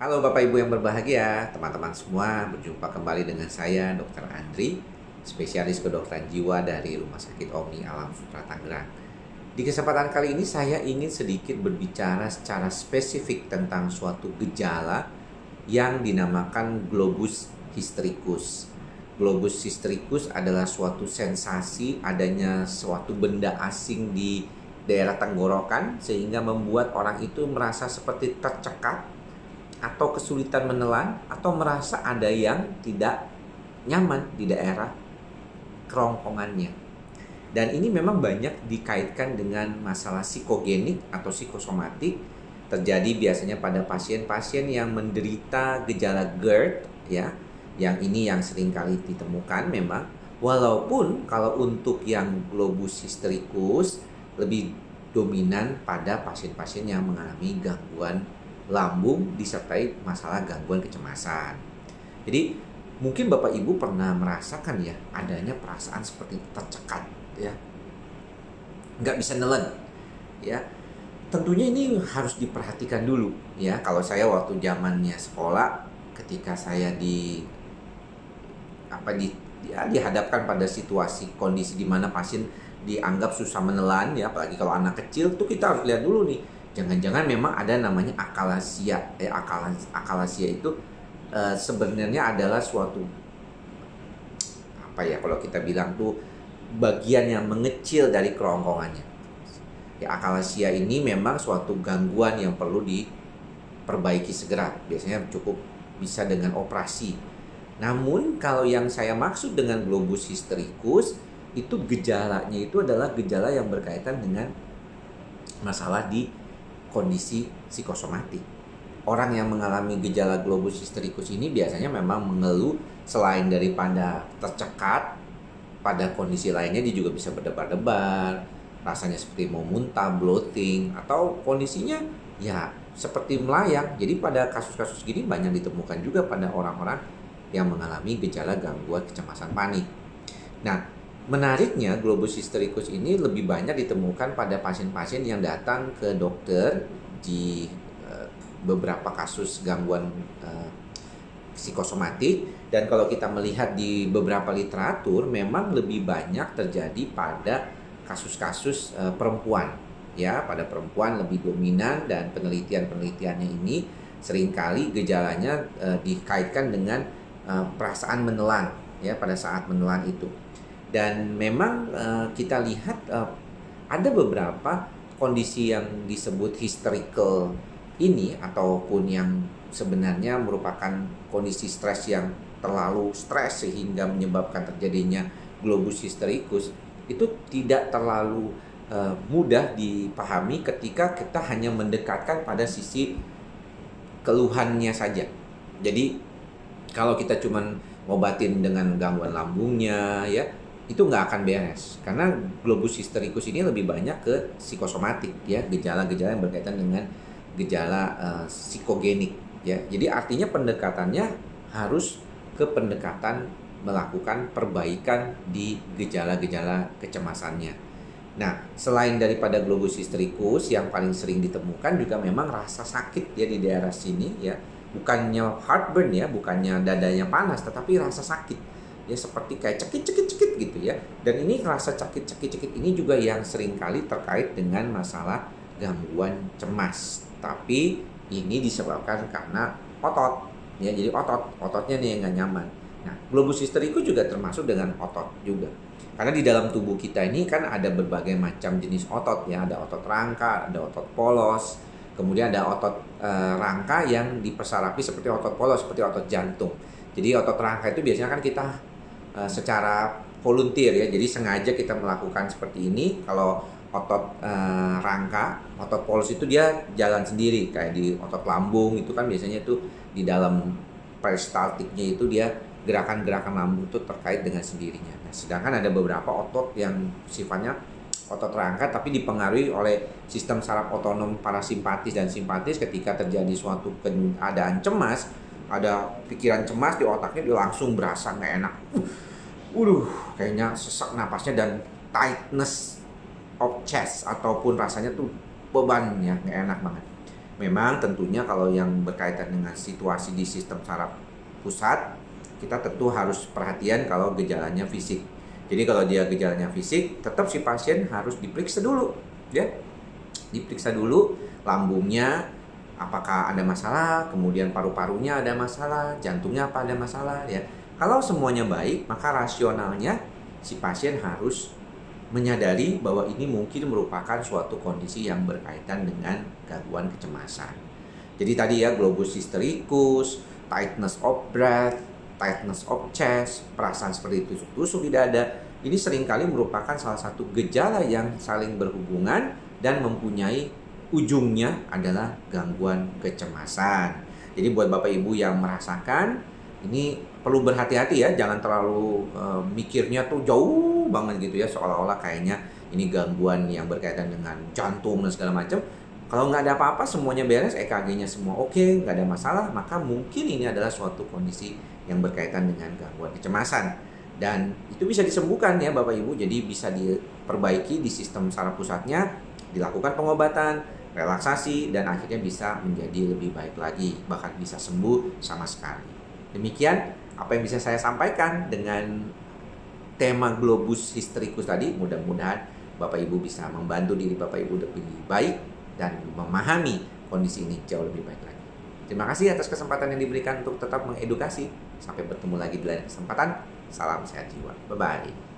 Halo Bapak Ibu yang berbahagia, teman-teman semua, berjumpa kembali dengan saya Dr. Andri, spesialis kedokteran jiwa dari Rumah Sakit Omni Alam Sutra Tangerang. Di kesempatan kali ini saya ingin sedikit berbicara secara spesifik tentang suatu gejala yang dinamakan globus hystricus. Globus hystricus adalah suatu sensasi adanya suatu benda asing di daerah tenggorokan sehingga membuat orang itu merasa seperti tercekat atau kesulitan menelan atau merasa ada yang tidak nyaman di daerah kerongkongannya. Dan ini memang banyak dikaitkan dengan masalah psikogenik atau psikosomatik, terjadi biasanya pada pasien-pasien yang menderita gejala GERD ya. Yang ini yang sering kali ditemukan memang, walaupun kalau untuk yang globus hystricus lebih dominan pada pasien-pasien yang mengalami gangguan lambung disertai masalah gangguan kecemasan. Jadi mungkin Bapak Ibu pernah merasakan ya adanya perasaan seperti tercekat ya, nggak bisa nelen ya. Tentunya ini harus diperhatikan dulu ya. Kalau saya waktu zamannya sekolah, ketika saya dihadapkan pada situasi kondisi di mana pasien dianggap susah menelan ya, apalagi kalau anak kecil tuh kita harus lihat dulu nih. Jangan-jangan memang ada namanya akalasia. Akalasia itu sebenarnya adalah suatu kalau kita bilang tuh bagian yang mengecil dari kerongkongannya. Ya, akalasia ini memang suatu gangguan yang perlu diperbaiki segera. Biasanya cukup bisa dengan operasi. Namun kalau yang saya maksud dengan globus hystricus itu gejalanya itu adalah gejala yang berkaitan dengan masalah di kondisi psikosomatik. Orang yang mengalami gejala globus hystricus ini biasanya memang mengeluh selain daripada tercekat, pada kondisi lainnya dia juga bisa berdebar-debar, rasanya seperti mau muntah, bloating, atau kondisinya ya seperti melayang. Jadi pada kasus-kasus gini banyak ditemukan juga pada orang-orang yang mengalami gejala gangguan kecemasan panik. Nah, menariknya globus hystricus ini lebih banyak ditemukan pada pasien-pasien yang datang ke dokter di beberapa kasus gangguan psikosomatik. Dan kalau kita melihat di beberapa literatur memang lebih banyak terjadi pada kasus-kasus perempuan ya, pada perempuan lebih dominan. Dan penelitiannya ini seringkali gejalanya dikaitkan dengan perasaan menelan ya pada saat menelan itu. Dan memang kita lihat ada beberapa kondisi yang disebut hysterical ini, ataupun yang sebenarnya merupakan kondisi stres yang terlalu stres sehingga menyebabkan terjadinya globus hystricus, itu tidak terlalu mudah dipahami ketika kita hanya mendekatkan pada sisi keluhannya saja. Jadi kalau kita cuman ngobatin dengan gangguan lambungnya ya, itu nggak akan beres, karena globus hystricus ini lebih banyak ke psikosomatik ya, gejala-gejala yang berkaitan dengan gejala psikogenik ya. Jadi artinya pendekatannya harus ke pendekatan melakukan perbaikan di gejala-gejala kecemasannya. Nah, selain daripada globus hystricus yang paling sering ditemukan juga memang rasa sakit ya di daerah sini ya, bukannya heartburn ya, bukannya dadanya panas, tetapi rasa sakit ya, seperti kayak cekit-cekit gitu ya. Dan ini rasa cekit-cekit ini juga yang seringkali terkait dengan masalah gangguan cemas. Tapi ini disebabkan karena otot ya, jadi ototnya nih yang nggak nyaman. Nah, globus hystricus juga termasuk dengan otot juga, karena di dalam tubuh kita ini kan ada berbagai macam jenis otot ya. Ada otot rangka, ada otot polos, kemudian ada otot rangka yang dipersarapi seperti otot polos, seperti otot jantung. Jadi otot rangka itu biasanya kan kita secara volunteer ya, jadi sengaja kita melakukan seperti ini. Kalau otot rangka, otot polos itu dia jalan sendiri, kayak di otot lambung itu kan biasanya itu di dalam peristaltiknya itu dia gerakan-gerakan lambung itu terkait dengan sendirinya. Nah, sedangkan ada beberapa otot yang sifatnya otot rangka tapi dipengaruhi oleh sistem saraf otonom parasimpatis dan simpatis. Ketika terjadi suatu keadaan cemas, ada pikiran cemas di otaknya, dia langsung berasa nggak enak. Kayaknya sesak napasnya dan tightness of chest, ataupun rasanya tuh beban ya, nggak enak banget. Memang tentunya kalau yang berkaitan dengan situasi di sistem saraf pusat, kita tentu harus perhatian kalau gejalanya fisik. Jadi kalau dia gejalanya fisik, tetap si pasien harus diperiksa dulu, ya. Diperiksa dulu lambungnya apakah ada masalah, kemudian paru-parunya ada masalah, jantungnya apa ada masalah, ya. Kalau semuanya baik, maka rasionalnya si pasien harus menyadari bahwa ini mungkin merupakan suatu kondisi yang berkaitan dengan gangguan kecemasan. Jadi tadi ya, globus hystericus, tightness of breath, tightness of chest, perasaan seperti tusuk-tusuk di dada, ini seringkali merupakan salah satu gejala yang saling berhubungan dan mempunyai ujungnya adalah gangguan kecemasan. Jadi buat Bapak Ibu yang merasakan, ini perlu berhati-hati ya, jangan terlalu mikirnya tuh jauh banget gitu ya, seolah-olah kayaknya ini gangguan yang berkaitan dengan jantung dan segala macam. Kalau nggak ada apa-apa, semuanya beres, EKG-nya semua oke, nggak ada masalah, maka mungkin ini adalah suatu kondisi yang berkaitan dengan gangguan kecemasan. Dan itu bisa disembuhkan ya Bapak Ibu, jadi bisa diperbaiki di sistem saraf pusatnya, dilakukan pengobatan, relaksasi, dan akhirnya bisa menjadi lebih baik lagi, bahkan bisa sembuh sama sekali. Demikian apa yang bisa saya sampaikan dengan tema globus hystericus tadi. Mudah-mudahan Bapak Ibu bisa membantu diri Bapak Ibu lebih baik dan memahami kondisi ini jauh lebih baik lagi. Terima kasih atas kesempatan yang diberikan untuk tetap mengedukasi. Sampai bertemu lagi di lain kesempatan. Salam sehat jiwa. Bye-bye.